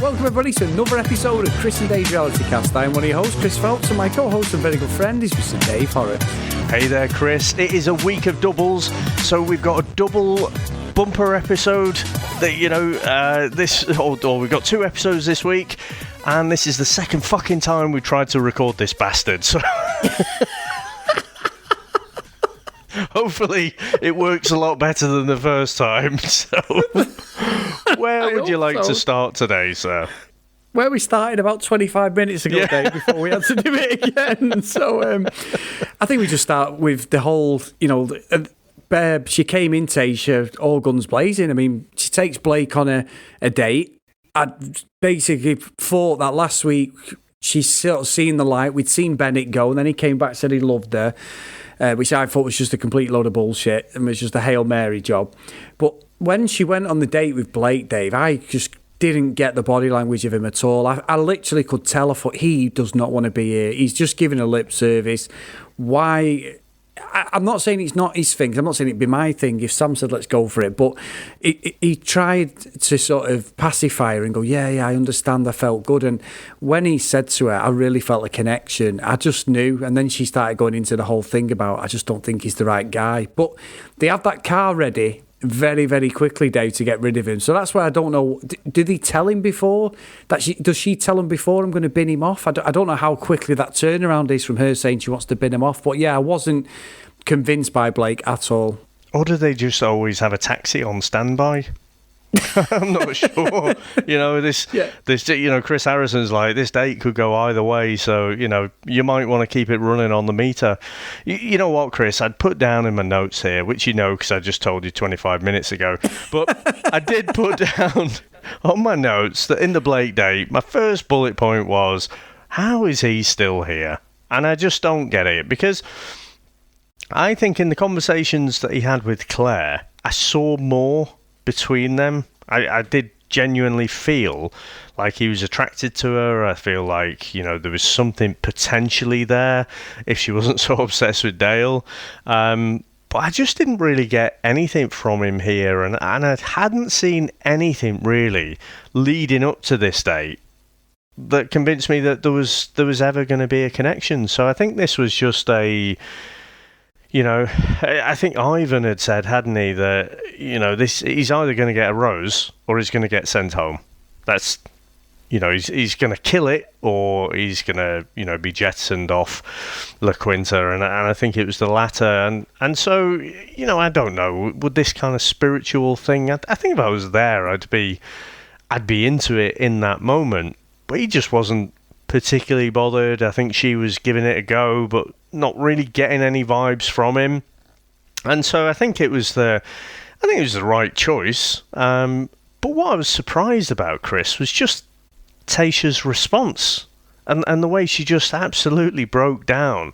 welcome everybody to another episode of Chris and Dave's Reality Cast. I'm one of your hosts, Chris Phelps, and my co-host and very good friend is Mr. Dave Horrocks. Hey there, Chris. It is a week of doubles, so we've got a double bumper episode that, we've got two episodes this week, and this is the second fucking time we've tried to record this bastard, so... Hopefully it works a lot better than the first time. So, where would you like to start today, sir? Where we started about 25 minutes ago, Dave, before we had to do it again. So, I think we just start with the whole, she came in, Taisha, all guns blazing. I mean, she takes Blake on a date. I basically thought that last week she's sort of seen the light. We'd seen Bennett go, and then he came back and said he loved her. Which I thought was just a complete load of bullshit and was just a Hail Mary job. But when she went on the date with Blake, Dave, I just didn't get the body language of him at all. I literally could tell. I thought, he does not want to be here. He's just giving a lip service. Why... I'm not saying it's not his thing. I'm not saying it'd be my thing if Sam said, let's go for it. But he tried to sort of pacify her and go, yeah, I understand. I felt good. And when he said to her, I really felt a connection. I just knew. And then she started going into the whole thing about, I just don't think he's the right guy. But they had that car ready very, very quickly, Dave, to get rid of him. So that's why I don't know. Did he tell him before? Does she tell him before I'm going to bin him off? I don't know how quickly that turnaround is from her saying she wants to bin him off. But yeah, I wasn't convinced by Blake at all. Or do they just always have a taxi on standby? I'm not sure. Chris Harrison's like, this date could go either way, so, you might want to keep it running on the meter. You know what, Chris? I'd put down in my notes here, which because I just told you 25 minutes ago, but I did put down on my notes that in the Blake date, my first bullet point was, how is he still here? And I just don't get it, because I think in the conversations that he had with Claire, I saw more between them. I did genuinely feel like he was attracted to her. I feel like, there was something potentially there if she wasn't so obsessed with Dale. But I just didn't really get anything from him here. And I hadn't seen anything really leading up to this date that convinced me that there was ever going to be a connection. So I think this was just a... I think Ivan had said, hadn't he, that, he's either going to get a rose or he's going to get sent home. That's, he's going to kill it or he's going to, be jettisoned off La Quinta. And I think it was the latter. And so, I don't know, would this kind of spiritual thing, I think if I was there, I'd be into it in that moment. But he just wasn't particularly bothered. I think she was giving it a go, but not really getting any vibes from him. And so I think it was the right choice. But what I was surprised about, Chris, was just Tayshia's response and the way she just absolutely broke down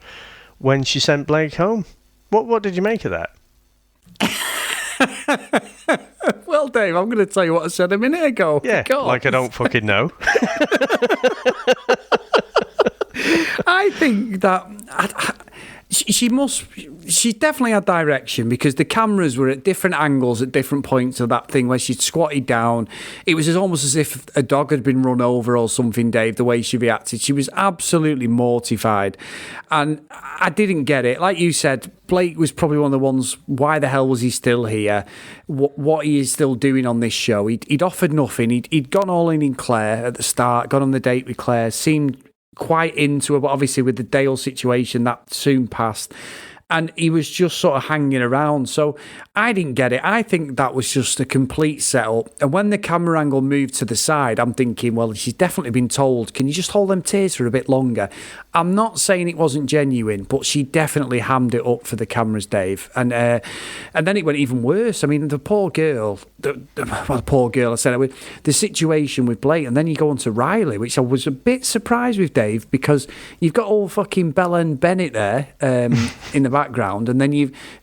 when she sent Blake home. What did you make of that? Well, Dave, I'm going to tell you what I said a minute ago. Yeah, like I don't fucking know. I think that she definitely had direction, because the cameras were at different angles at different points of that thing where she'd squatted down. It was almost as if a dog had been run over or something, Dave, the way she reacted. She was absolutely mortified. And I didn't get it. Like you said, Blake was probably one of the ones, why the hell was he still here? What he is still doing on this show? He'd offered nothing. He'd gone all in Claire at the start, gone on the date with Claire, seemed quite into her, but obviously with the Dale situation, that soon passed. And he was just sort of hanging around. So I didn't get it. I think that was just a complete setup. And when the camera angle moved to the side, I'm thinking, well, she's definitely been told, can you just hold them tears for a bit longer? I'm not saying it wasn't genuine, but she definitely hammed it up for the cameras, Dave. And then it went even worse. I mean, the poor girl, I said it, the situation with Blake. And then you go on to Riley, which I was a bit surprised with, Dave, because you've got all fucking Bella and Bennett there in the background, and then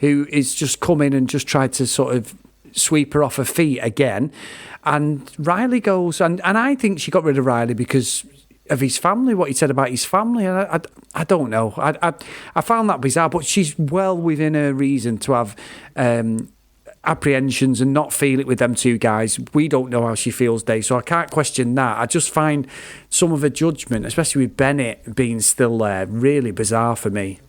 who is just come in and just tried to sort of sweep her off her feet again. And Riley goes, and I think she got rid of Riley because of his family, what he said about his family. And I don't know. I found that bizarre, but she's well within her reason to have apprehensions and not feel it with them two guys. We don't know how she feels, Dave, so I can't question that. I just find some of her judgment, especially with Bennett being still there, really bizarre for me.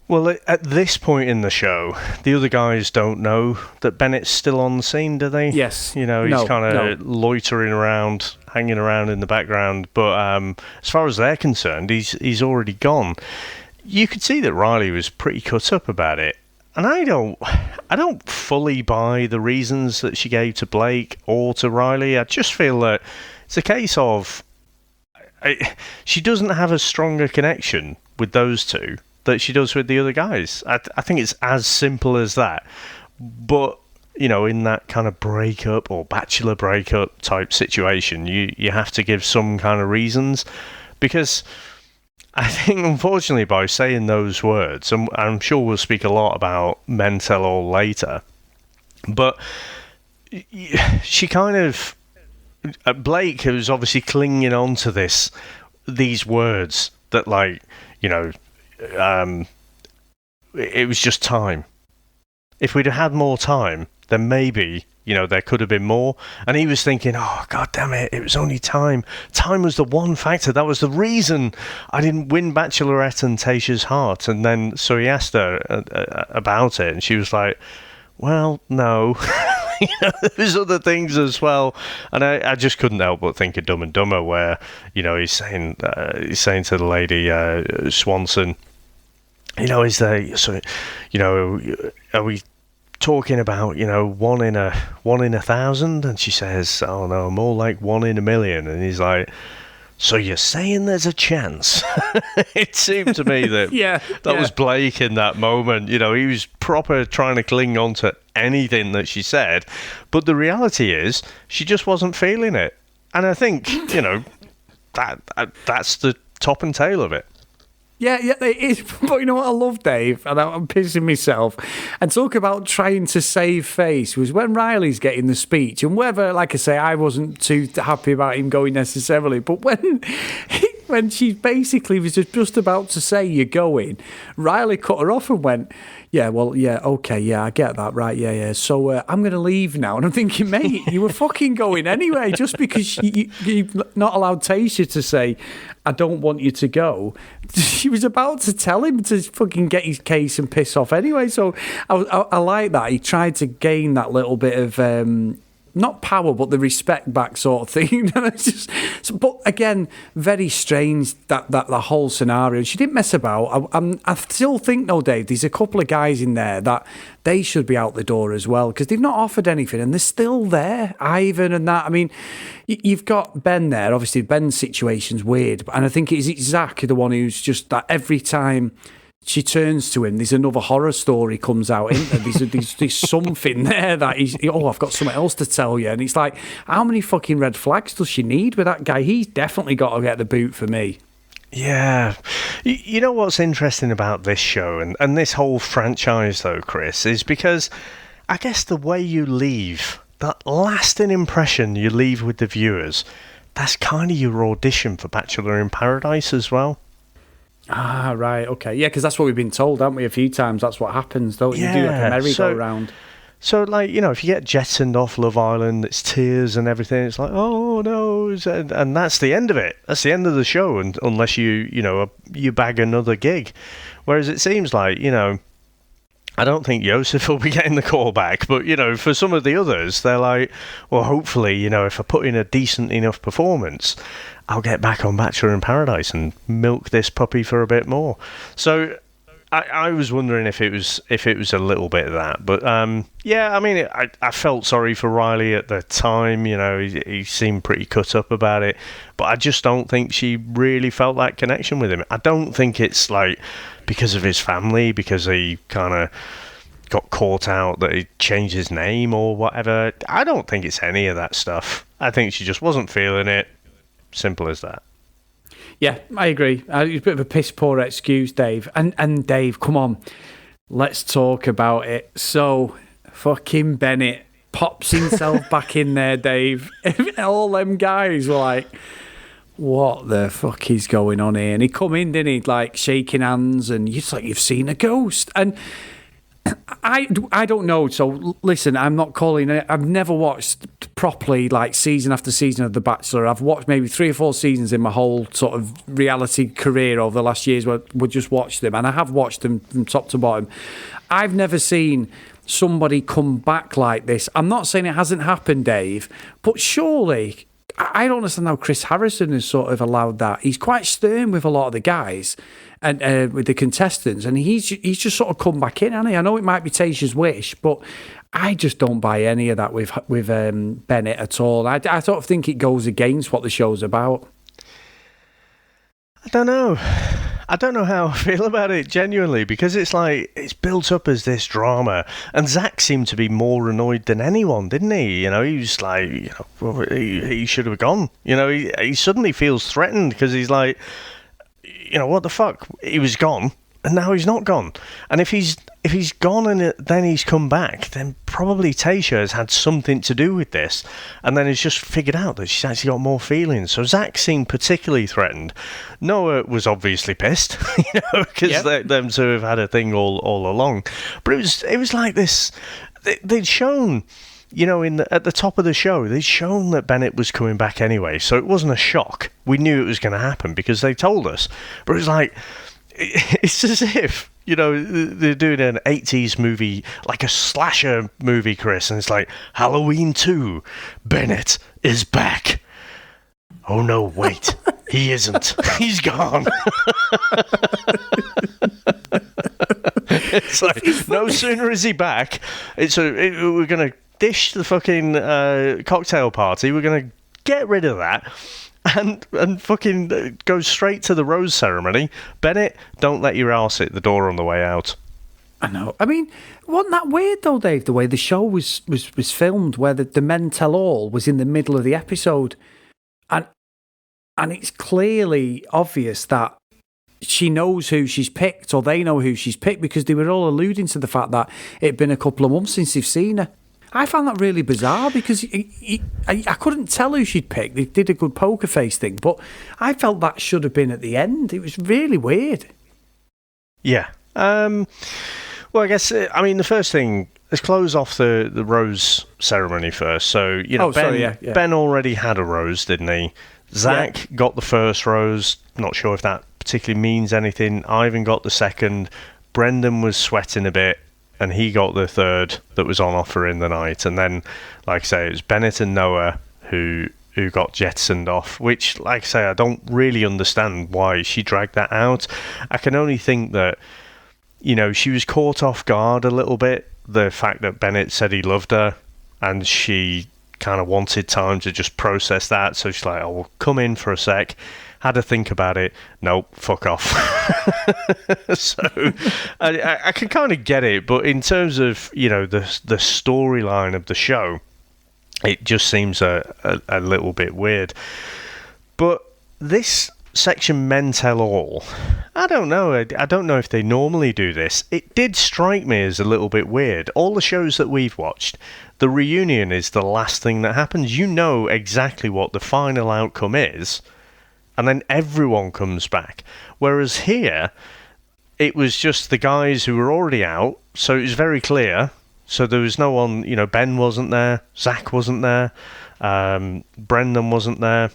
Well, at this point in the show, the other guys don't know that Bennett's still on the scene, do they? Yes. You know, he's kind of loitering around, hanging around in the background. But as far as they're concerned, he's already gone. You could see that Riley was pretty cut up about it. And I don't fully buy the reasons that she gave to Blake or to Riley. I just feel that it's a case of she doesn't have a stronger connection with those two that she does with the other guys. I think it's as simple as that. But, you know, in that kind of breakup or bachelor breakup type situation, you have to give some kind of reasons. Because I think, unfortunately, by saying those words, and I'm sure we'll speak a lot about Men Tell All later, but she kind of... Blake, who's obviously clinging on to these words that, like, you know... it was just time. If we'd have had more time, then maybe, you know, there could have been more. And he was thinking, oh, God damn it, it was only time. Time was the one factor. That was the reason I didn't win Bachelorette and Tayshia's heart. And then, so he asked her about it, and she was like, well, no. You know, there's other things as well. And I just couldn't help but think of Dumb and Dumber, where, you know, he's saying to the lady, Swanson, you know, so, you know, are we talking about, you know, one in a 1,000? And she says, oh no, more like 1 in a million. And he's like, so you're saying there's a chance? It seemed to me that was Blake in that moment. You know, he was proper trying to cling on to anything that she said. But the reality is, she just wasn't feeling it. And I think, you know, that's the top and tail of it. Yeah, it is. But you know what I love, Dave? And I'm pissing myself. And talk about trying to save face was when Riley's getting the speech. And whether, like I say, I wasn't too happy about him going necessarily. But when she basically was just about to say, you're going, Riley cut her off and went, yeah, well, yeah, okay, yeah, I get that, right, yeah. So I'm going to leave now. And I'm thinking, mate, you were fucking going anyway, just because you've not allowed Taisha to say, I don't want you to go. She was about to tell him to fucking get his case and piss off anyway. So I like that. He tried to gain that little bit of... not power, but the respect back sort of thing. But again, very strange that the whole scenario. She didn't mess about. I still think, though, Dave, there's a couple of guys in there that they should be out the door as well, because they've not offered anything and they're still there. Ivan and that. I mean, you've got Ben there. Obviously, Ben's situation's weird, and I think it's Zach, the one who's just that every time she turns to him, there's another horror story comes out, isn't there? There's something there that he's, I've got something else to tell you. And it's like, how many fucking red flags does she need with that guy? He's definitely got to get the boot for me. Yeah. You know what's interesting about this show and this whole franchise, though, Chris, is because I guess the way you leave, that lasting impression you leave with the viewers, that's kind of your audition for Bachelor in Paradise as well. Ah, right, okay. Yeah, because that's what we've been told, haven't we, a few times? That's what happens, don't you? You do like a merry-go-round. So, like, you know, if you get jettisoned off Love Island, it's tears and everything, it's like, oh, no, and that's the end of it. That's the end of the show, and unless you bag another gig. Whereas it seems like, you know, I don't think Joseph will be getting the call back, but, you know, for some of the others, they're like, well, hopefully, you know, if I put in a decent enough performance, I'll get back on Bachelor in Paradise and milk this puppy for a bit more. So I was wondering if it was a little bit of that, but yeah, I mean, I felt sorry for Riley at the time. You know, he seemed pretty cut up about it, but I just don't think she really felt that connection with him. I don't think it's like because of his family, because he kind of got caught out that he changed his name or whatever. I don't think it's any of that stuff. I think she just wasn't feeling it. Simple as that. Yeah, I agree. It's a bit of a piss-poor excuse, Dave. And Dave, come on, let's talk about it. So, fucking Bennett pops himself back in there, Dave. All them guys were like, what the fuck is going on here? And he come in, didn't he, like shaking hands, and it's like you've seen a ghost. And I don't know. So listen, I'm not calling it. I've never watched properly like season after season of The Bachelor. I've watched maybe 3 or 4 seasons in my whole sort of reality career over the last years where we just watched them, and I have watched them from top to bottom. I've never seen somebody come back like this. I'm not saying it hasn't happened, Dave, but surely I don't understand how Chris Harrison has sort of allowed that. He's quite stern with a lot of the guys and with the contestants, and he's just sort of come back in, hasn't he? I know it might be Tayshia's wish, but I just don't buy any of that with Bennett at all. I sort of think it goes against what the show's about. I don't know. I don't know how I feel about it, genuinely, because it's like, it's built up as this drama, and Zach seemed to be more annoyed than anyone, didn't he? You know, he was like, you know, well, he should have gone. You know, he suddenly feels threatened because he's like, you know, what the fuck? He was gone, and now he's not gone. And if he's gone and then he's come back, then probably Taisha has had something to do with this, and then has just figured out that she's actually got more feelings. So Zach seemed particularly threatened. Noah was obviously pissed, you know, because them two have had a thing all along. But it was like this. They'd shown, you know, at the top of the show, they'd shown that Bennett was coming back anyway, so it wasn't a shock. We knew it was going to happen because they told us. But it was like, it's as if, you know, they're doing an 80s movie, like a slasher movie, Chris, and it's like, Halloween 2, Bennett is back. Oh no, wait, he isn't. He's gone. It's like, no sooner is he back, we're going to dish the fucking cocktail party, we're going to get rid of that, and fucking go straight to the rose ceremony. Bennett, don't let your arse hit the door on the way out. I know. I mean, wasn't that weird though, Dave, the way the show was filmed, where the men tell all was in the middle of the episode, and it's clearly obvious that she knows who she's picked, or they know who she's picked, because they were all alluding to the fact that it'd been a couple of months since they've seen her. I found that really bizarre because I couldn't tell who she'd picked. They did a good poker face thing, but I felt that should have been at the end. It was really weird. Yeah. Well, I guess, I mean, the first thing, let's close off the rose ceremony first. So, you know, Ben already had a rose, didn't he? Zach got the first rose. Not sure if that particularly means anything. Ivan got the second. Brendan was sweating a bit, and he got the third that was on offer in the night. And then, like I say, it was Bennett and Noah who got jettisoned off, which, like I say, I don't really understand why she dragged that out. I can only think that, you know, she was caught off guard a little bit. The fact that Bennett said he loved her, and she kind of wanted time to just process that. So she's like, oh, well, come in for a sec. Had to think about it. Nope, fuck off. So I can kind of get it, but in terms of, you know, the storyline of the show, it just seems a little bit weird. But this section, Men Tell All, I don't know. I don't know if they normally do this. It did strike me as a little bit weird. All the shows that we've watched, the reunion is the last thing that happens. You know exactly what the final outcome is, and then everyone comes back. Whereas here, it was just the guys who were already out, so it was very clear. So there was no one, you know, Ben wasn't there, Zach wasn't there, Brendan wasn't there.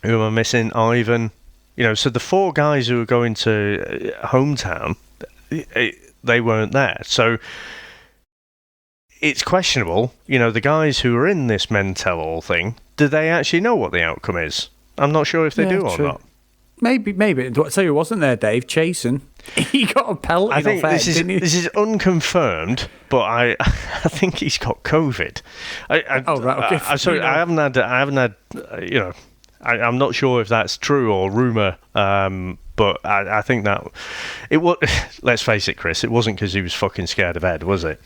Who am I missing? Ivan. You know, so the 4 guys who were going to hometown, they weren't there. So it's questionable. You know, the guys who are in this Men Tell All thing, do they actually know what the outcome is? I'm not sure if they do or not. Maybe. I'll tell you who wasn't there, Dave. Chasen. He got a pelting I think off this is unconfirmed, but I think he's got COVID. Right. Okay. Sorry, I haven't had. You know, I'm not sure if that's true or rumor. But I think that it was. Let's face it, Chris. It wasn't because he was fucking scared of Ed, was it?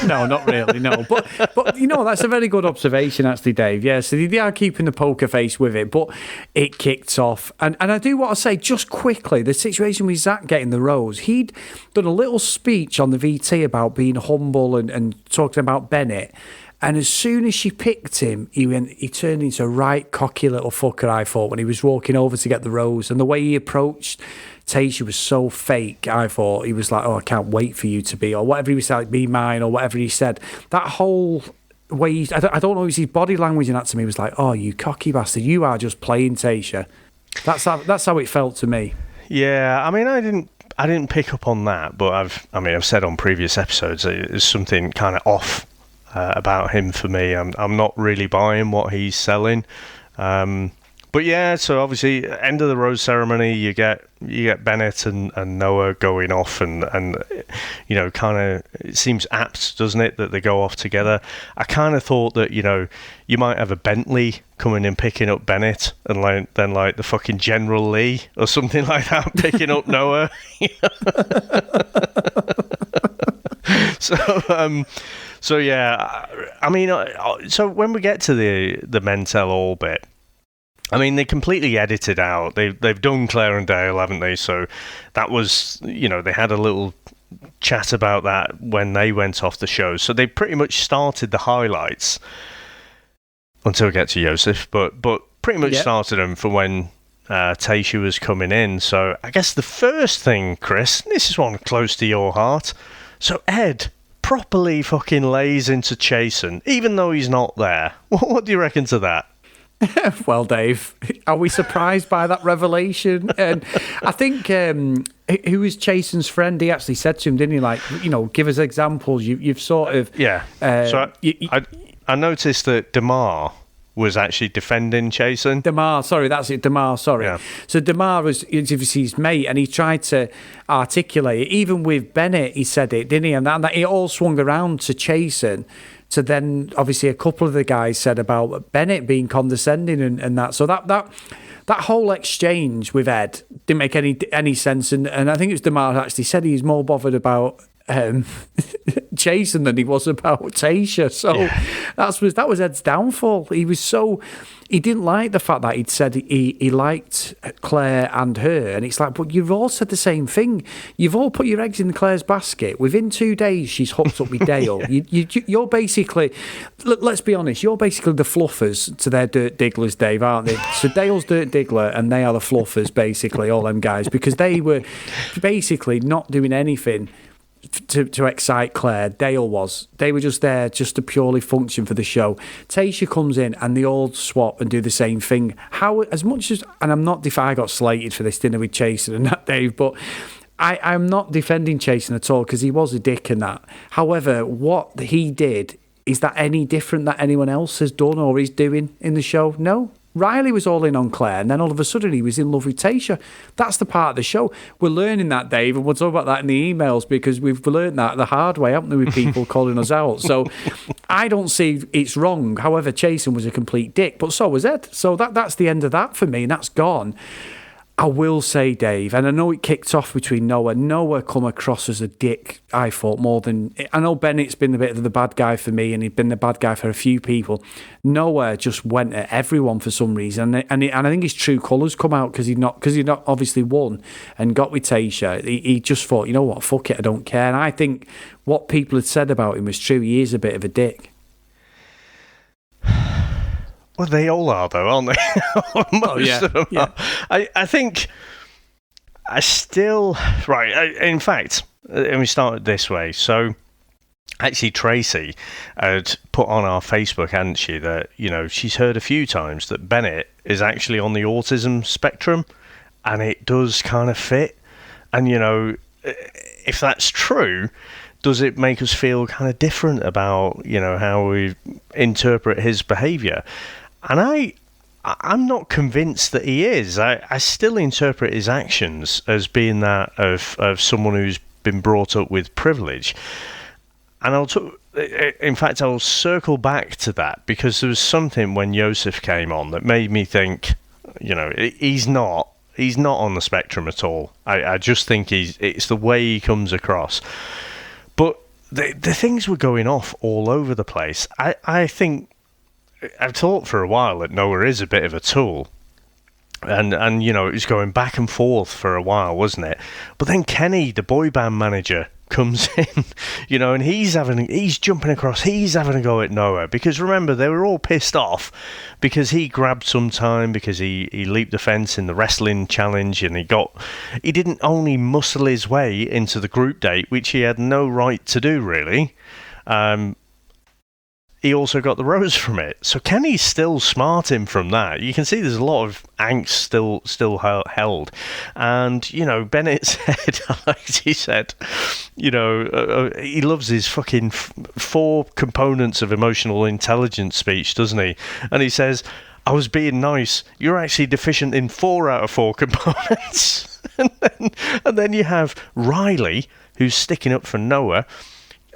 No, not really, no. But you know, that's a very good observation, actually, Dave. Yeah, so they are keeping the poker face with it, but it kicked off. And I do want to say, just quickly, the situation with Zach getting the rose, he'd done a little speech on the VT about being humble and talking about Bennett. And as soon as she picked him, he turned into a right cocky little fucker, I thought, when he was walking over to get the rose. And the way he approached Taisha was so fake, I thought. He was like, oh, I can't wait for you to be, or whatever he was like, be mine, or whatever he said. That whole way, I don't know, it was his body language, and that to me was like, oh, you cocky bastard, you are just playing, Taisha. That's how it felt to me. Yeah, I mean, I didn't pick up on that, but I've said on previous episodes there's something kind of off about him for me. I'm not really buying what he's selling. But yeah, so obviously, end of the rose ceremony, you get Bennett and Noah going off, and you know, kind of, it seems apt, doesn't it, that they go off together. I kind of thought that, you know, you might have a Bentley coming and picking up Bennett, and then the fucking General Lee or something like that picking up Noah. So yeah, I mean, so when we get to the men tell all bit, I mean, they completely edited out. They've done Claire and Dale, haven't they? So that was, you know, they had a little chat about that when they went off the show. So they pretty much started the highlights until we get to Joseph, but pretty much started them for when Taisha was coming in. So I guess the first thing, Chris, this is one close to your heart. So Ed properly fucking lays into Chasen, even though he's not there. What do you reckon to that? Well, Dave, are we surprised by that revelation? And I think who was Chasen's friend, he actually said to him, didn't he, like, you know, give us examples. You've sort of... Yeah. So I noticed that Damar was actually defending Chasen. Damar, sorry, that's it, Damar, sorry. Yeah. So Damar was obviously his mate, and he tried to articulate it. Even with Bennett, he said it, didn't he? And that it all swung around to Chasen. So then, obviously, a couple of the guys said about Bennett being condescending and that. So that whole exchange with Ed didn't make any sense. And I think it was Damar actually said he's more bothered about Jason than he was about Taisha. So that was Ed's downfall. He didn't like the fact that he'd said he liked Claire and her, and it's like, but you've all said the same thing. You've all put your eggs in Claire's basket. Within 2 days, she's hooked up with Dale. You're basically, let's be honest, you're basically the fluffers to their dirt digglers, Dave, aren't they? So Dale's dirt diggler, and they are the fluffers, basically, all them guys, because they were basically not doing anything to excite Claire. Dale was. They were just there just to purely function for the show. Taisha comes in and they all swap and do the same thing. How, as much as, and I'm not, I got slated for this dinner with Chasen and that, Dave, but I'm not defending Chasen at all because he was a dick and that. However, what he did, is that any different that anyone else has done or is doing in the show? No. Riley was all in on Claire, and then all of a sudden he was in love with Taisha. That's the part of the show. We're learning that, Dave, and we'll talk about that in the emails because we've learned that the hard way, haven't we, with people calling us out. So I don't see it's wrong. However, Chasen was a complete dick, but so was Ed. So that's the end of that for me, and that's gone. I will say, Dave, and I know it kicked off between Noah. Noah come across as a dick, I thought, more than... I know Bennett's been a bit of the bad guy for me, and he'd been the bad guy for a few people. Noah just went at everyone for some reason, and I think his true colours come out because he'd not obviously won and got with Taisha. He just thought, you know what, fuck it, I don't care. And I think what people had said about him was true. He is a bit of a dick. Well, they all are, though, aren't they? Most of them are. I think I still... Right, in fact, and we started this way. So, actually, Tracy had put on our Facebook, hadn't she, that, you know, she's heard a few times that Bennett is actually on the autism spectrum, and it does kind of fit. And, you know, if that's true... Does it make us feel kind of different about, you know, how we interpret his behaviour? And I'm not convinced that he is. I still interpret his actions as being that of someone who's been brought up with privilege. And in fact, I'll circle back to that because there was something when Joseph came on that made me think, you know, he's not on the spectrum at all. I just think it's the way he comes across. But the things were going off all over the place. I think I've thought for a while that Noah is a bit of a tool. And you know, it was going back and forth for a while, wasn't it? But then Kenny, the boy band manager, comes in, and he's jumping across, he's having a go at Noah, because remember, they were all pissed off because he grabbed some time, because he leaped the fence in the wrestling challenge, and he didn't only muscle his way into the group date, which he had no right to do, really. He also got the rose from it. So Kenny's still smarting from that. You can see there's a lot of angst still held. And, Bennett said, like he said, he loves his fucking 4 components of emotional intelligence speech, doesn't he? And he says, I was being nice. You're actually deficient in 4 out of 4 components. and then you have Riley, who's sticking up for Noah.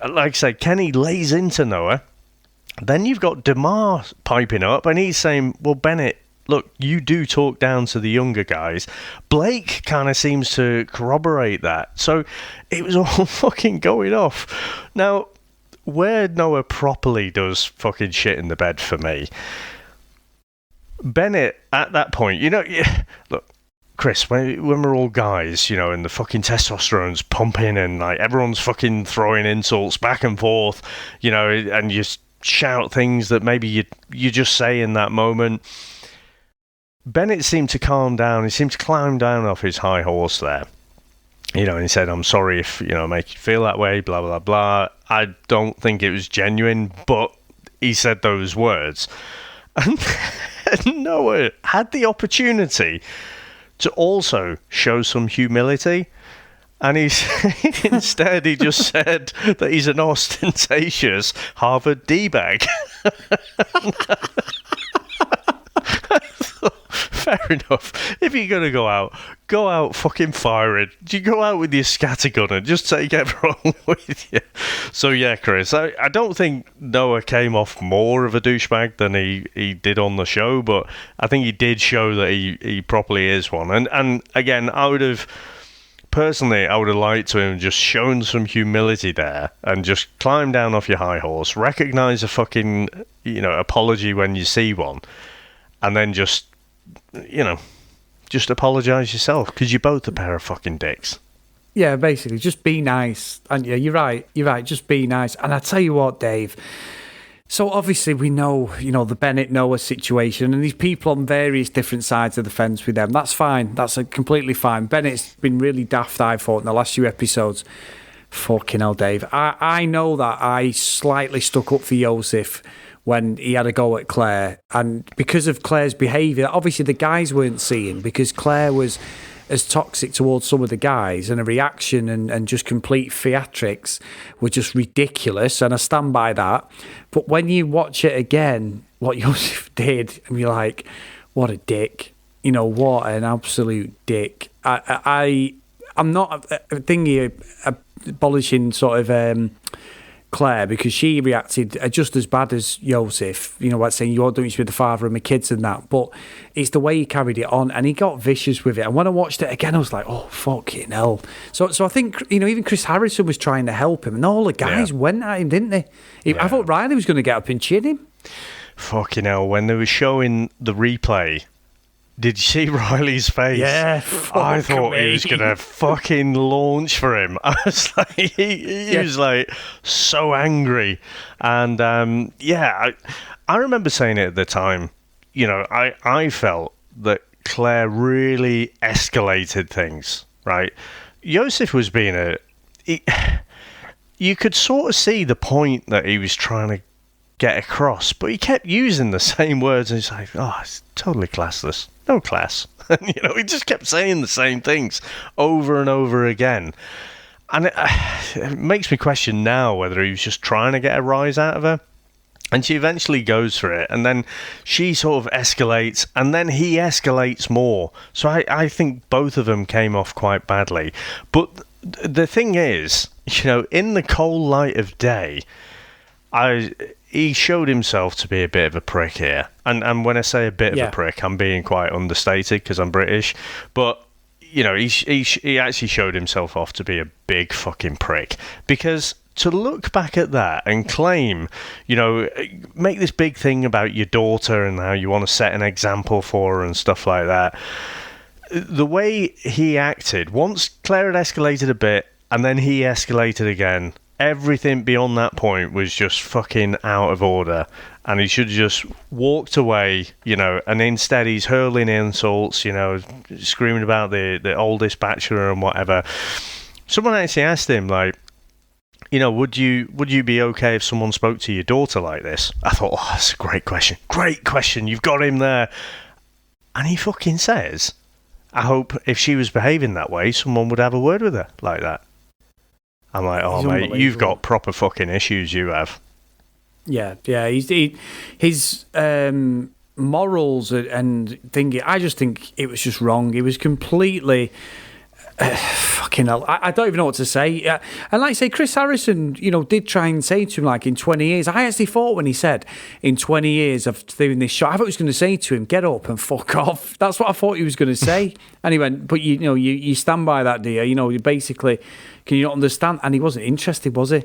Like I said, Kenny lays into Noah. Then you've got DeMar piping up, and he's saying, well, Bennett, look, you do talk down to the younger guys. Blake kind of seems to corroborate that. So it was all fucking going off. Now, where Noah properly does fucking shit in the bed for me, Bennett, at that point, look, Chris, when we're all guys, and the fucking testosterone's pumping and like everyone's fucking throwing insults back and forth, and you shout things that maybe you just say in that moment. Bennett seemed to calm down. He seemed to climb down off his high horse there. And he said, I'm sorry if, make you feel that way, blah, blah, blah. I don't think it was genuine, but he said those words. And Noah had the opportunity to also show some humility. And instead he just said that he's an ostentatious Harvard D-bag. Fair enough. If you're going to go out fucking firing. You go out with your scattergun and just take everyone with you. So yeah, Chris, I don't think Noah came off more of a douchebag than he did on the show, but I think he did show that he properly is one. And again, I would have liked to him just shown some humility there and just climb down off your high horse, recognize a fucking, apology when you see one, and then just apologize yourself, because you're both a pair of fucking dicks. Yeah, basically, just be nice. And yeah, you're right, just be nice. And I tell you what, Dave, so obviously we know, the Bennett-Noah situation, and these people on various different sides of the fence with them. That's fine. That's completely fine. Bennett's been really daft, I thought, in the last few episodes. Fucking hell, Dave. I know that I slightly stuck up for Joseph when he had a go at Claire, and because of Claire's behaviour, obviously the guys weren't seeing, because Claire was as toxic towards some of the guys, and a reaction and just complete theatrics were just ridiculous, and I stand by that. But when you watch it again, what Joseph did, and you're like, what a dick. What an absolute dick. I'm not thinking abolishing sort of Claire, because she reacted just as bad as Joseph, like saying, you don't used to be the father of my kids and that, but it's the way he carried it on, and he got vicious with it. And when I watched it again, I was like, oh, fucking hell. So I think, even Chris Harrison was trying to help him, and all the guys went at him, didn't they? I thought Riley was going to get up and chin him. Fucking hell, when they were showing the replay, did you see Riley's face? Yeah. I thought he was going to fucking launch for him. I was like, he was like so angry. And I remember saying it at the time. I felt that Claire really escalated things, right? Joseph was being you could sort of see the point that he was trying to get across, but he kept using the same words, and he's like, oh, it's totally classless. No class. He just kept saying the same things over and over again. And it makes me question now whether he was just trying to get a rise out of her. And she eventually goes for it, and then she sort of escalates, and then he escalates more. So I think both of them came off quite badly. But the thing is, in the cold light of day, he showed himself to be a bit of a prick here. And when I say a bit of a prick, I'm being quite understated because I'm British. But, he actually showed himself off to be a big fucking prick. Because to look back at that and claim, make this big thing about your daughter and how you want to set an example for her and stuff like that. The way he acted, once Claire had escalated a bit, and then he escalated again. Everything beyond that point was just fucking out of order, and he should have just walked away, and instead he's hurling insults, screaming about the oldest bachelor and whatever. Someone actually asked him, like, would you be okay if someone spoke to your daughter like this? I thought, oh, that's a great question. Great question. You've got him there. And he fucking says, I hope if she was behaving that way, someone would have a word with her like that. I'm like, oh, mate, you've got proper fucking issues, you have. Yeah. His morals and thinking, I just think it was just wrong. It was completely... fucking hell, I don't even know what to say. And like I say, Chris Harrison, did try and say to him, like, in 20 years, I actually thought when he said, in 20 years of doing this show, I thought he was going to say to him, get up and fuck off. That's what I thought he was going to say. And he went, but you stand by that, do you? You basically, can you not understand? And he wasn't interested, was he?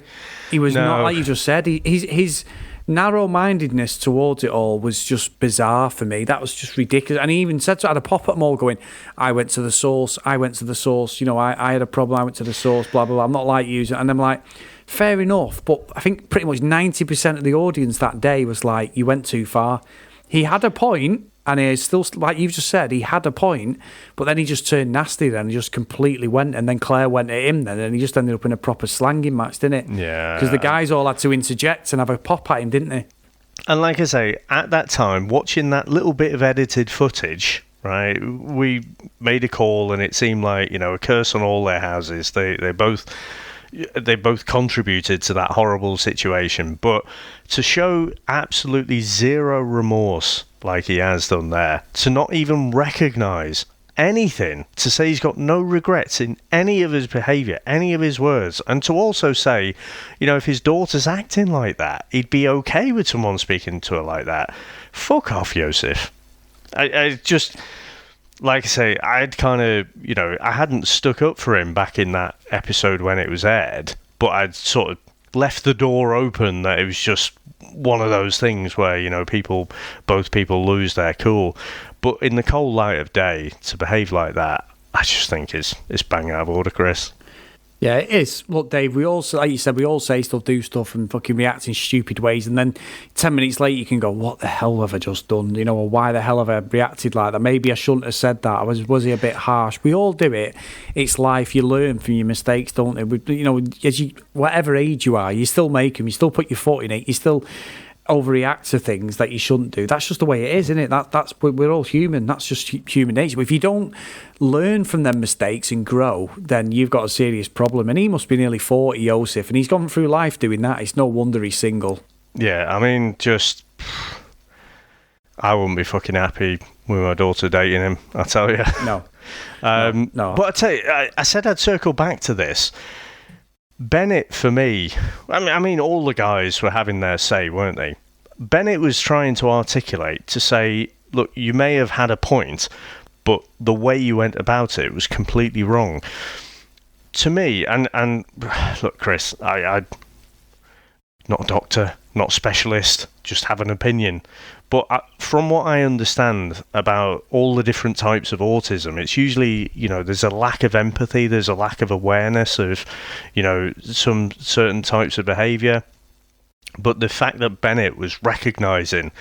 He was not, like you just said. His narrow-mindedness towards it all was just bizarre for me. That was just ridiculous. And he even said so. I had a pop at them all going, I went to the source. I had a problem. I went to the source, blah, blah, blah. I'm not like you. And I'm like, fair enough. But I think pretty much 90% of the audience that day was like, you went too far. He had a point, and he still, like you've just said, he had a point, but then he just turned nasty then. He just completely went, and then Claire went at him then, and he just ended up in a proper slanging match, didn't it? Yeah. Because the guys all had to interject and have a pop at him, didn't they? And like I say, at that time, watching that little bit of edited footage, right, we made a call, and it seemed like, a curse on all their houses. They both contributed to that horrible situation, but to show absolutely zero remorse like he has done there, to not even recognise anything, to say he's got no regrets in any of his behaviour, any of his words, and to also say, if his daughter's acting like that, he'd be okay with someone speaking to her like that. Fuck off, Joseph. I just... Like I say, I'd kind of, I hadn't stuck up for him back in that episode when it was aired, but I'd sort of left the door open that it was just one of those things where, both people lose their cool. But in the cold light of day, to behave like that, I just think it's bang out of order, Chris. Yeah, it is. Look, Dave, we all, like you said, we all say stuff, do stuff, and fucking react in stupid ways, and then 10 minutes later you can go, what the hell have I just done? Or why the hell have I reacted like that? Maybe I shouldn't have said that. Was he a bit harsh? We all do it. It's life. You learn from your mistakes, don't you? Whatever age you are, you still make them. You still put your foot in it. You still overreact to things that you shouldn't do. That's just the way it is, isn't it? That's we're all human. That's just human nature. But if you don't learn from them mistakes and grow, then you've got a serious problem. And he must be nearly 40, Joseph, and he's gone through life doing that. It's no wonder he's single. Yeah, I mean, I wouldn't be fucking happy with my daughter dating him, I tell you. No. No. But I tell you, I said I'd circle back to this. Bennett, for me, I mean, all the guys were having their say, weren't they? Bennett was trying to articulate, to say, look, you may have had a point, but the way you went about it was completely wrong. To me, and look, Chris, I'm not a doctor, not a specialist, just have an opinion. But from what I understand about all the different types of autism, it's usually, there's a lack of empathy, there's a lack of awareness of, some certain types of behaviour. But the fact that Bennett was recognising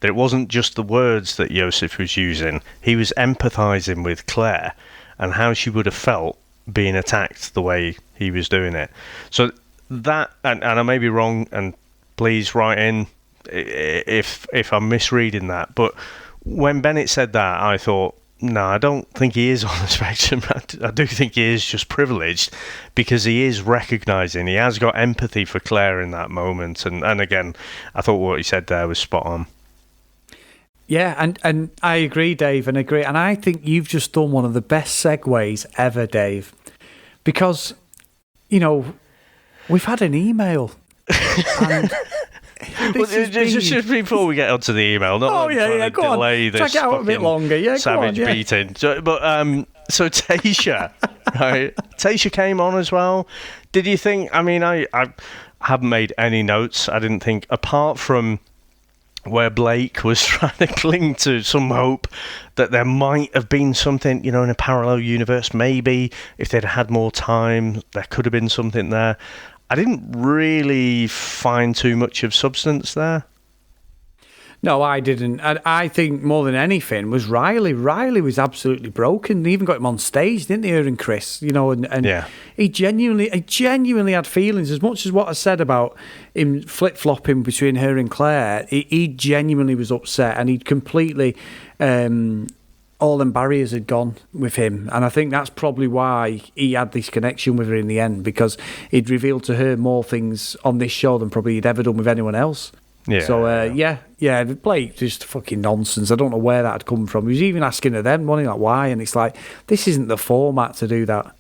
that it wasn't just the words that Joseph was using, he was empathising with Claire and how she would have felt being attacked the way he was doing it. So that, and I may be wrong, and please write in if I'm misreading that, but when Bennett said that, I thought, no, I don't think he is on the spectrum. I do think he is just privileged, because he is recognising, he has got empathy for Claire in that moment, and again, I thought what he said there was spot on. Yeah, and I agree, Dave, and I think you've just done one of the best segues ever, Dave, because, we've had an email, and well, just before we get onto the email, not go delay on. this Drag it out a bit longer. Yeah, savage beating. So Taisha, right? Taisha came on as well. Did you think? I mean, I haven't made any notes. I didn't think, apart from where Blake was trying to cling to some hope that there might have been something, in a parallel universe. Maybe if they'd had more time, there could have been something there. I didn't really find too much of substance there. No, I didn't. I think more than anything was Riley. Riley was absolutely broken. They even got him on stage, didn't they, her and Chris? And yeah. he genuinely had feelings. As much as what I said about him flip-flopping between her and Claire, he genuinely was upset, and he'd completely... all them barriers had gone with him, and I think that's probably why he had this connection with her in the end, because he'd revealed to her more things on this show than probably he'd ever done with anyone else. Yeah. So, Blake, just fucking nonsense. I don't know where that had come from. He was even asking her then, wasn't he, like, why? And it's like, this isn't the format to do that.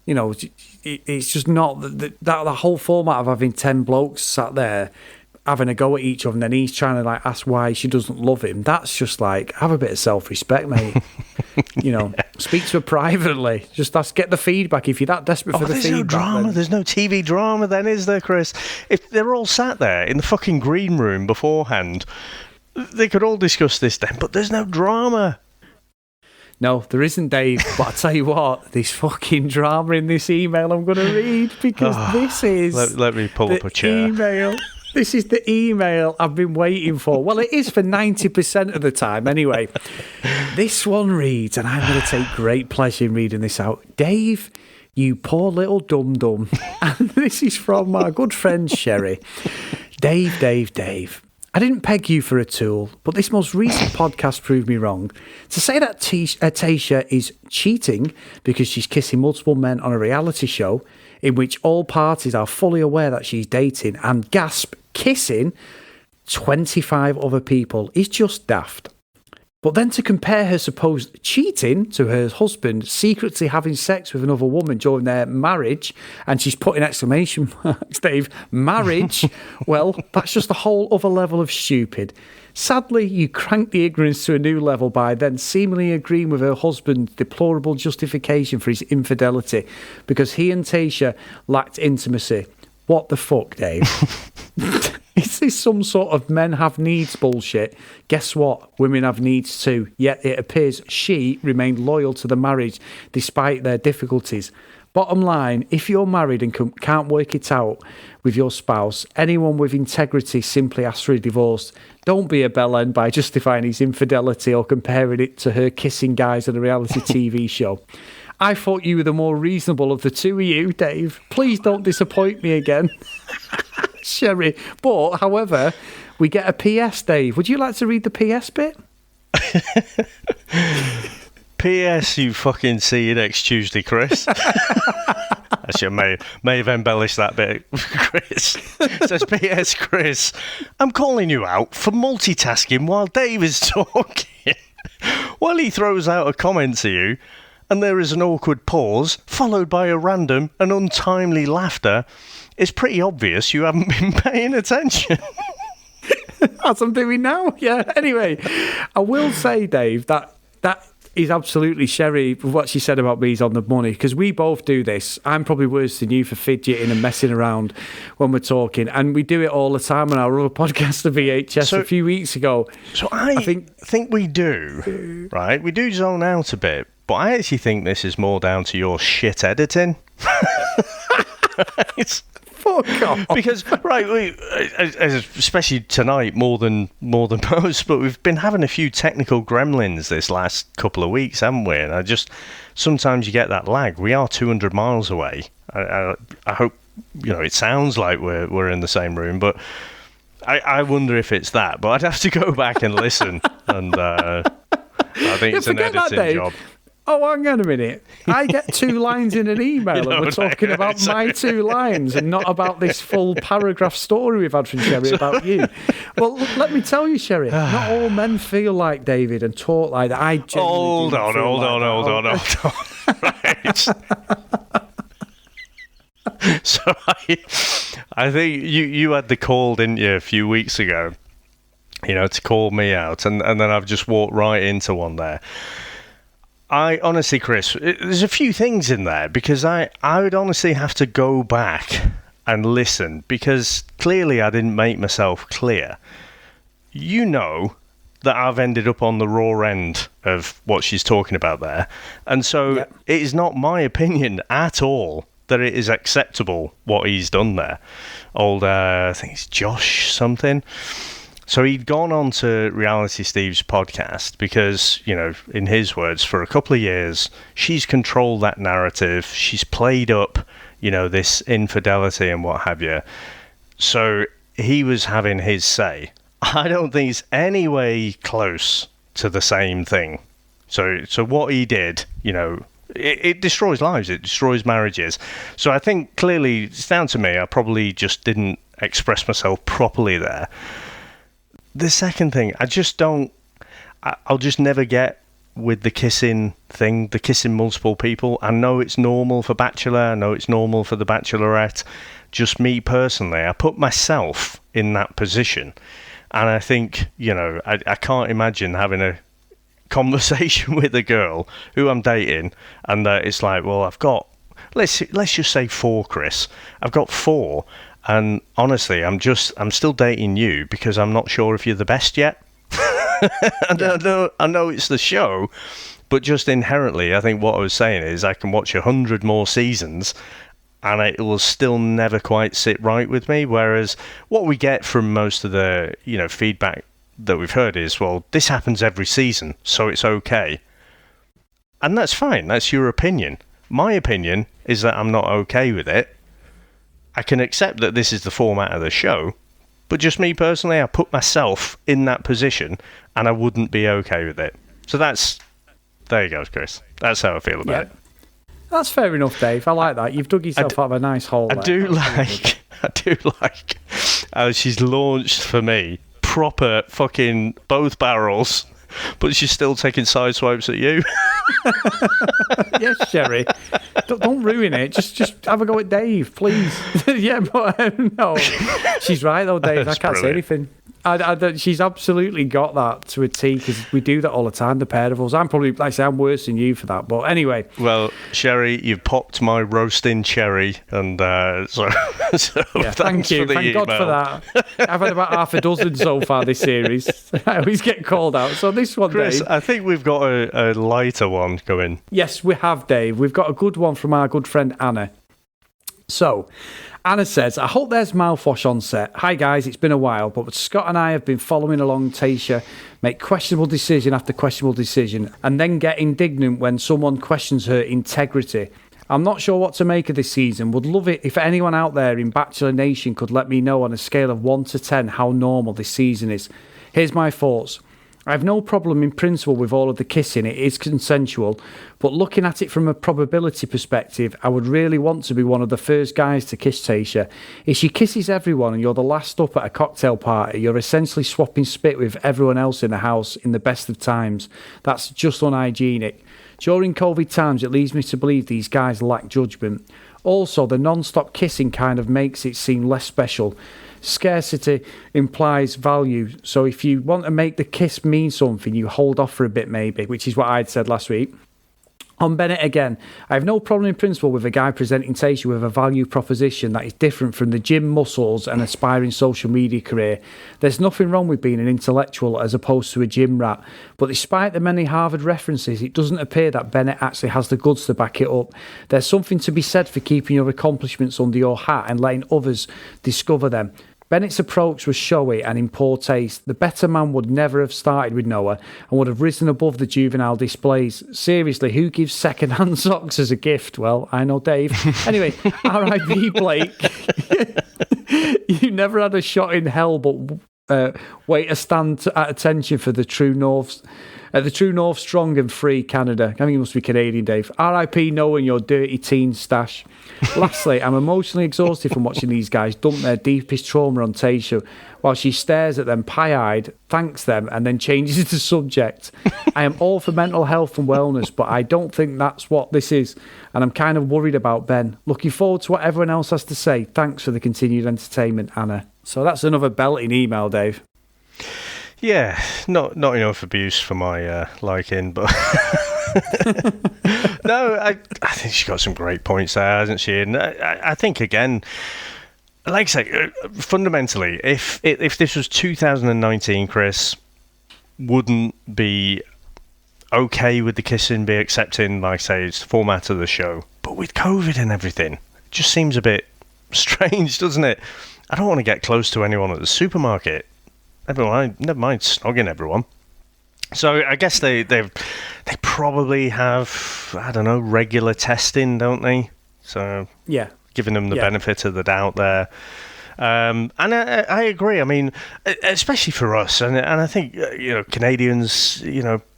It's just not the whole format of having 10 blokes sat there having a go at each other, and then he's trying to like ask why she doesn't love him. That's just like, have a bit of self-respect, mate. Speak to her privately. Just get the feedback if you're that desperate for the feedback. There's no drama. Then. There's no TV drama then, is there, Chris? If they're all sat there in the fucking green room beforehand, they could all discuss this then, but there's no drama. No, there isn't, Dave. But I tell you what, there's fucking drama in this email I'm going to read, because this is... Let me pull up a chair. Email. This is the email I've been waiting for. Well, it is for 90% of the time anyway. This one reads, and I'm going to take great pleasure in reading this out. Dave, you poor little dum-dum. And this is from our good friend Sherry. Dave. I didn't peg you for a tool, but this most recent podcast proved me wrong. To say that Taisha is cheating because she's kissing multiple men on a reality show in which all parties are fully aware that she's dating and, gasp, kissing 25 other people is just daft. But then to compare her supposed cheating to her husband secretly having sex with another woman during their marriage, and she's putting exclamation marks, Dave, marriage, well, that's just a whole other level of stupid. Sadly, you crank the ignorance to a new level by then seemingly agreeing with her husband's deplorable justification for his infidelity because he and Taisha lacked intimacy. What the fuck, Dave? Is this some sort of men have needs bullshit? Guess what? Women have needs too. Yet it appears she remained loyal to the marriage despite their difficulties. Bottom line, if you're married and can't work it out with your spouse, anyone with integrity simply asks for a divorce. Don't be a bellend by justifying his infidelity or comparing it to her kissing guys on a reality TV show. I thought you were the more reasonable of the two of you, Dave. Please don't disappoint me again. Sherry. But, however, we get a PS, Dave. Would you like to read the PS bit? PS, you fucking see you next Tuesday, Chris. Actually, I may have embellished that bit, Chris. It says, PS, Chris, I'm calling you out for multitasking while Dave is talking. While he throws out a comment to you, and there is an awkward pause, followed by a random and untimely laughter, it's pretty obvious you haven't been paying attention. As I'm doing now, yeah. Anyway, I will say, Dave, that is absolutely Sherry. What she said about me is on the money, because we both do this. I'm probably worse than you for fidgeting and messing around when we're talking, and we do it all the time on our other podcast, the VHS, a few weeks ago. So I think we do, right? We do zone out a bit, but I actually think this is more down to your shit editing. Right? Fuck off. Because, right, especially tonight more than most, but we've been having a few technical gremlins this last couple of weeks, haven't we? And sometimes you get that lag. We are 200 miles away. I hope, it sounds like we're in the same room, but I wonder if it's that. But I'd have to go back and listen, and I think it's an editing job. Oh, hang on a minute. I get 2 lines in an email and we're talking about my 2 lines and not about this full paragraph story we've had from Sherry about you. Well, let me tell you, Sherry, not all men feel like David and talk like that. I genuinely Hold on. Right. So I think you had the call, didn't you, a few weeks ago, to call me out, and then I've just walked right into one there. I honestly, Chris, there's a few things in there because I would honestly have to go back and listen because clearly I didn't make myself clear. you know that I've ended up on the raw end of what she's talking about there. And so it is not my opinion at all that it is acceptable what he's done there. I think it's Josh something. So he'd gone on to Reality Steve's podcast because, in his words, for a couple of years, she's controlled that narrative. She's played up, this infidelity and what have you. So he was having his say. I don't think it's any way close to the same thing. So what he did, it destroys lives. It destroys marriages. So I think clearly it's down to me. I probably just didn't express myself properly there. The second thing, I'll just never get with the kissing thing, the kissing multiple people. I know it's normal for Bachelor. I know it's normal for the Bachelorette. Just me personally, I put myself in that position. And I think, I can't imagine having a conversation with a girl who I'm dating and it's like, well, I've got, let's just say 4, Chris. I've got 4. And honestly, I'm still dating you because I'm not sure if you're the best yet. I know it's the show, but just inherently, I think what I was saying is I can watch 100 more seasons and it will still never quite sit right with me. Whereas what we get from most of the, feedback that we've heard is, well, this happens every season, so it's okay. And that's fine. That's your opinion. My opinion is that I'm not okay with it. I can accept that this is the format of the show, but just me personally, I put myself in that position and I wouldn't be okay with it. So there you go, Chris. That's how I feel about it. That's fair enough, Dave. I like that. You've dug yourself out of a nice hole. I do like how she's launched for me proper fucking both barrels, but she's still taking side swipes at you. Yes, Sherry. Don't ruin it. Just have a go at Dave, please. Yeah, but no. She's right, though, Dave. I can't say anything. She's absolutely got that to a T because we do that all the time, the pair of us. I'm probably, like I say, I'm worse than you for that. But anyway. Well, Sherry, you've popped my roasting cherry. And so yeah, thank you. Thank God for that. I've had about half a dozen so far this series. I always get called out. So this one, Chris, Dave. I think we've got a lighter one going. Yes, we have, Dave. We've got a good one from our good friend Anna. So, Anna says, I hope there's mouthwash on set. Hi guys, it's been a while, but Scott and I have been following along Taisha make questionable decision after questionable decision and then get indignant when someone questions her integrity. I'm not sure what to make of this season. Would love it if anyone out there in Bachelor Nation could let me know on a scale of 1 to 10 how normal this season is. Here's my thoughts. I have no problem in principle with all of the kissing, it is consensual, but looking at it from a probability perspective, I would really want to be one of the first guys to kiss Taisha. If she kisses everyone and you're the last up at a cocktail party, you're essentially swapping spit with everyone else in the house in the best of times. That's just unhygienic. During COVID times, it leads me to believe these guys lack judgment. Also, the non-stop kissing kind of makes it seem less special. Scarcity implies value, so if you want to make the kiss mean something, you hold off for a bit maybe, which is what I'd said last week. On Bennett again, I have no problem in principle with a guy presenting Taisha with a value proposition that is different from the gym muscles and aspiring social media career. There's nothing wrong with being an intellectual as opposed to a gym rat, but despite the many Harvard references, it doesn't appear that Bennett actually has the goods to back it up. There's something to be said for keeping your accomplishments under your hat and letting others discover them. Bennett's approach was showy and in poor taste. The better man would never have started with Noah and would have risen above the juvenile displays. Seriously, who gives second-hand socks as a gift? Well, I know Dave. Anyway, R.I.P. Blake. You never had a shot in hell, but wait to stand at attention for the true North. The True North, strong and free Canada. I think you must be Canadian, Dave. R.I.P. knowing your dirty teen stash. Lastly, I'm emotionally exhausted from watching these guys dump their deepest trauma on Taisha while she stares at them pie-eyed, thanks them, and then changes the subject. I am all for mental health and wellness, but I don't think that's what this is, and I'm kind of worried about Ben. Looking forward to what everyone else has to say. Thanks for the continued entertainment, Anna. So that's another belting email, Dave. Yeah, not enough abuse for my liking, but no, I think she's got some great points there, hasn't she? And I think again, like I say, fundamentally, if this was 2019, Chris, wouldn't be okay with the kissing, be accepting, like I say, it's the format of the show. But with COVID and everything, it just seems a bit strange, doesn't it? I don't want to get close to anyone at the supermarket. Never mind snogging everyone. So I guess they probably have, I don't know, regular testing, don't they? So Yeah. Giving them the benefit of the doubt there. And I agree. I mean, especially for us, and I think Canadians,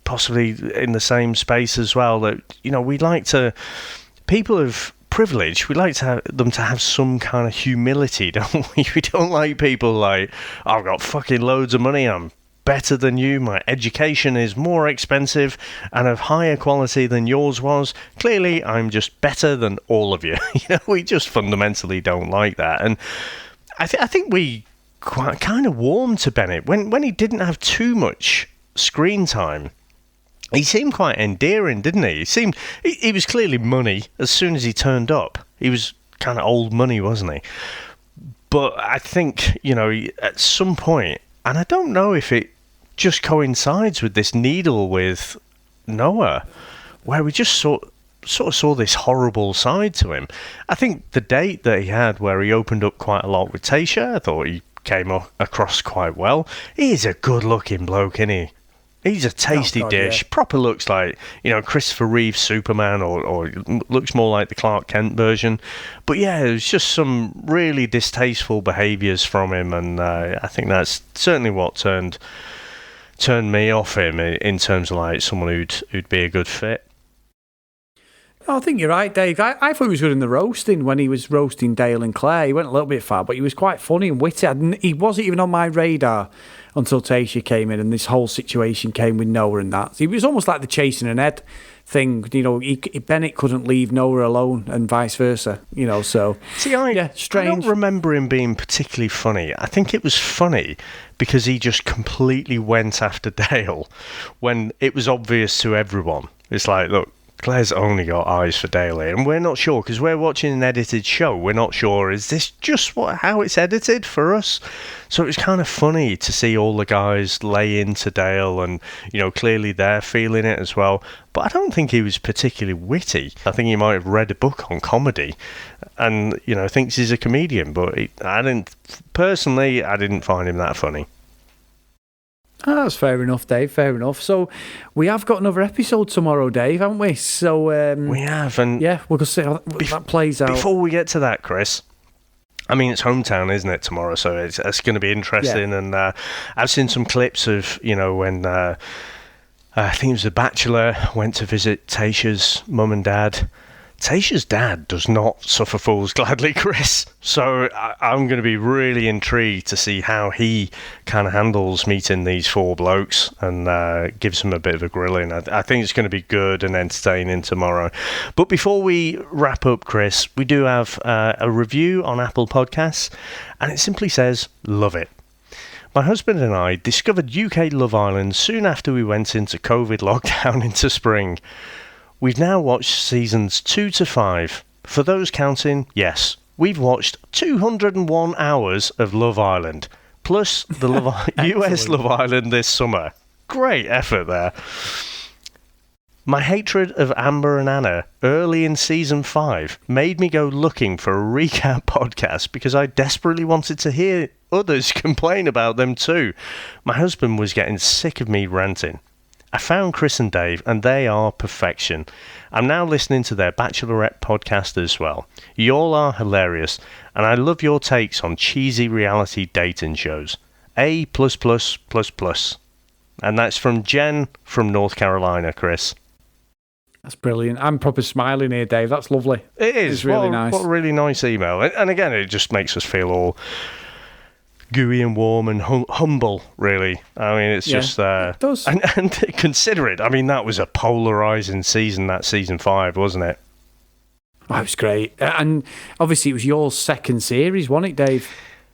possibly in the same space as well. That we like to, people of privilege, we like to have them to have some kind of humility, don't we? We don't like people like, I've got fucking loads of money, I'm better than you, my education is more expensive and of higher quality than yours was. Clearly, I'm just better than all of you. We just fundamentally don't like that. And I think we quite kind of warmed to Bennett when he didn't have too much screen time. He seemed quite endearing, didn't he? He was clearly money as soon as he turned up. He was kind of old money, wasn't he? But I think, at some point, and I don't know if it just coincides with this needle with Noah, where we just sort of saw this horrible side to him. I think the date that he had where he opened up quite a lot with Taisha, I thought he came across quite well. He's a good-looking bloke, isn't he? He's a tasty dish. Yeah. Proper looks like, Christopher Reeve Superman or looks more like the Clark Kent version. But yeah, it was just some really distasteful behaviours from him, and I think that's certainly what turned me off him in terms of like someone who'd be a good fit. I think you're right, Dave. I thought he was good in the roasting when he was roasting Dale and Claire. He went a little bit far, but he was quite funny and witty. He wasn't even on my radar until Taisha came in and this whole situation came with Noah and that. He was almost like the chasing an Ed thing. Bennett couldn't leave Noah alone and vice versa. So strange. I don't remember him being particularly funny. I think it was funny because he just completely went after Dale when it was obvious to everyone. It's like, look, Claire's only got eyes for Dale here, and we're not sure because we're watching an edited show. We're not sure, is this just how it's edited for us? So it was kind of funny to see all the guys lay into Dale, and clearly they're feeling it as well. But I don't think he was particularly witty. I think he might have read a book on comedy, and thinks he's a comedian. But I didn't find him that funny. Oh, that's fair enough, Dave. Fair enough. So we have got another episode tomorrow, Dave, haven't we? So we have, and we'll go see how that plays out. Before we get to that, Chris, I mean, it's hometown, isn't it, tomorrow? So it's going to be interesting. Yeah. And I've seen some clips of when I think it was The Bachelor went to visit Tayshia's mum and dad. Tayshia's dad does not suffer fools gladly, Chris. So I'm going to be really intrigued to see how he kind of handles meeting these four blokes and gives them a bit of a grilling. I think it's going to be good and entertaining tomorrow. But before we wrap up, Chris, we do have a review on Apple Podcasts, and it simply says, love it. My husband and I discovered UK Love Island soon after we went into COVID lockdown into spring. We've now watched seasons 2 to 5. For those counting, yes, we've watched 201 hours of Love Island, plus the US Love Island this summer. Great effort there. My hatred of Amber and Anna early in season 5 made me go looking for a recap podcast because I desperately wanted to hear others complain about them too. My husband was getting sick of me ranting. I found Chris and Dave, and they are perfection. I'm now listening to their Bachelorette podcast as well. You all are hilarious, and I love your takes on cheesy reality dating shows. A++++. And that's from Jen from North Carolina, Chris. That's brilliant. I'm proper smiling here, Dave. That's lovely. It is. It's really nice. What a really nice email. And again, it just makes us feel all gooey and warm and humble, really. I mean, it's just it does. And consider it. I mean, that was a polarizing season, that season 5, wasn't it? Oh, it was great. And obviously it was your second series, wasn't it, Dave?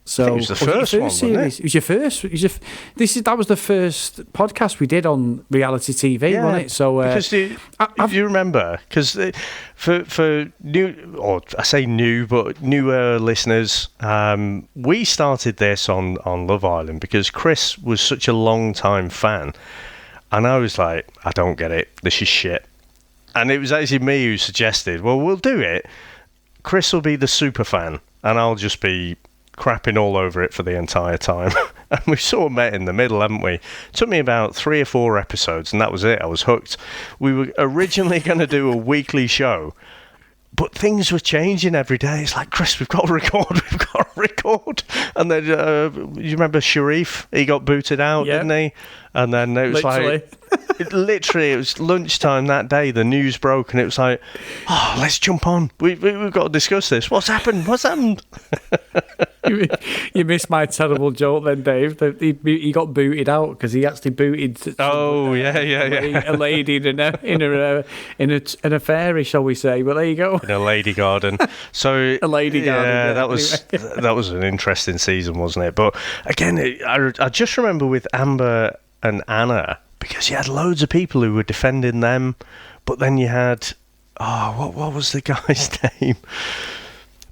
So it was the first one, wasn't it? It was your first. That was the first podcast we did on reality TV, wasn't it? So because do you remember? Because for new, or I say new, but newer listeners, we started this on Love Island because Chris was such a long time fan, and I was like, I don't get it. This is shit. And it was actually me who suggested, well, we'll do it. Chris will be the super fan, and I'll just be crapping all over it for the entire time. And we sort of met in the middle, haven't we? It took me about 3 or 4 episodes, and that was it. I was hooked. We were originally going to do a weekly show, but things were changing every day. It's like, Chris, we've got to record. And then, you remember Sharif? He got booted out, didn't he? And then it was it was lunchtime that day. The news broke, and it was like, oh, let's jump on. We've got to discuss this. What's happened? You missed my terrible joke then, Dave. That he got booted out because he actually booted. A lady in a fairy, shall we say? But there you go. In a lady garden. So a lady garden. Yeah, that was an interesting season, wasn't it? But again, I just remember with Amber and Anna, because you had loads of people who were defending them, but then you had what was the guy's name?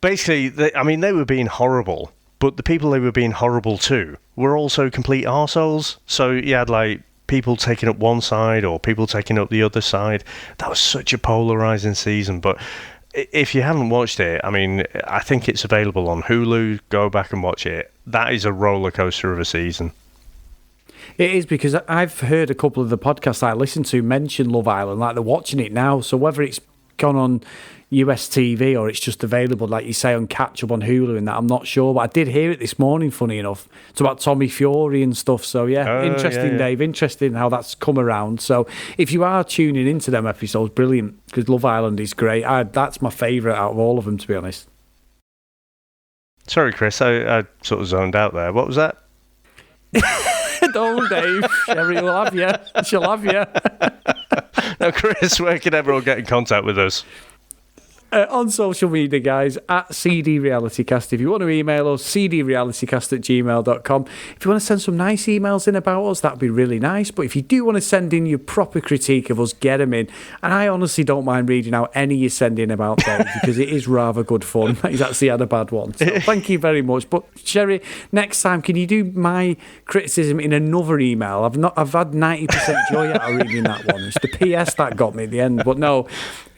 Basically, they were being horrible, but the people they were being horrible to were also complete arseholes. So you had like people taking up one side or people taking up the other side. That was such a polarizing season. But if you haven't watched it, I think it's available on Hulu. Go back and watch it. That is a roller coaster of a season. It is, because I've heard a couple of the podcasts I listen to mention Love Island, like they're watching it now. So whether it's gone on US TV or it's just available, like you say, on catch up on Hulu and that, I'm not sure. But I did hear it this morning, funny enough. It's about Tommy Fury and stuff. So interesting, Dave. Interesting how that's come around. So if you are tuning into them episodes, brilliant, because Love Island is great. That's my favourite out of all of them, to be honest. Sorry, Chris, I sort of zoned out there. What was that? Don't, Dave. Sherry will have you. She'll have you. Now, Chris, where can everyone get in contact with us? On social media, guys, at cdrealitycast. If you want to email us, cdrealitycast@gmail.com. If you want to send some nice emails in about us, that'd be really nice. But if you do want to send in your proper critique of us, get them in. And I honestly don't mind reading out any you send in about Dave, because it is rather good fun. He's actually had a bad one. So thank you very much. But Sherry, next time, can you do my criticism in another email? I've had 90% joy out of reading that one. It's the PS that got me at the end. But no,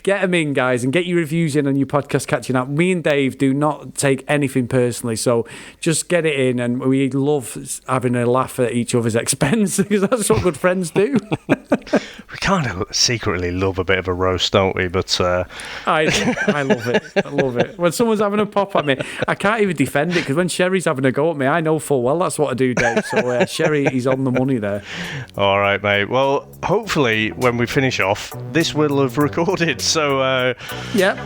get them in, guys, and get your reviews in on your podcast catching up. Me and Dave do not take anything personally, so just get it in, and we love having a laugh at each other's expense, because that's what good friends do. We kind of secretly love a bit of a roast, don't we? But I love it. I love it. When someone's having a pop at me, I can't even defend it, because when Sherry's having a go at me, I know full well that's what I do, Dave. So Sherry, he's on the money there. All right, mate. Well, hopefully when we finish off, this will have recorded. So, yeah.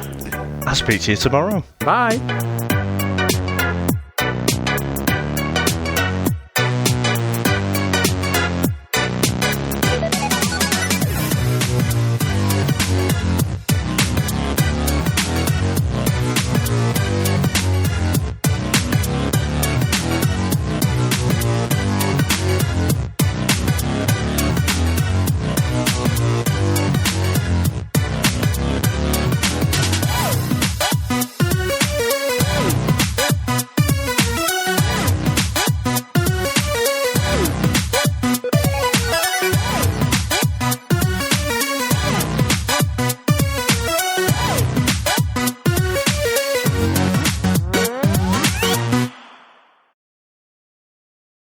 I'll speak to you tomorrow. Bye.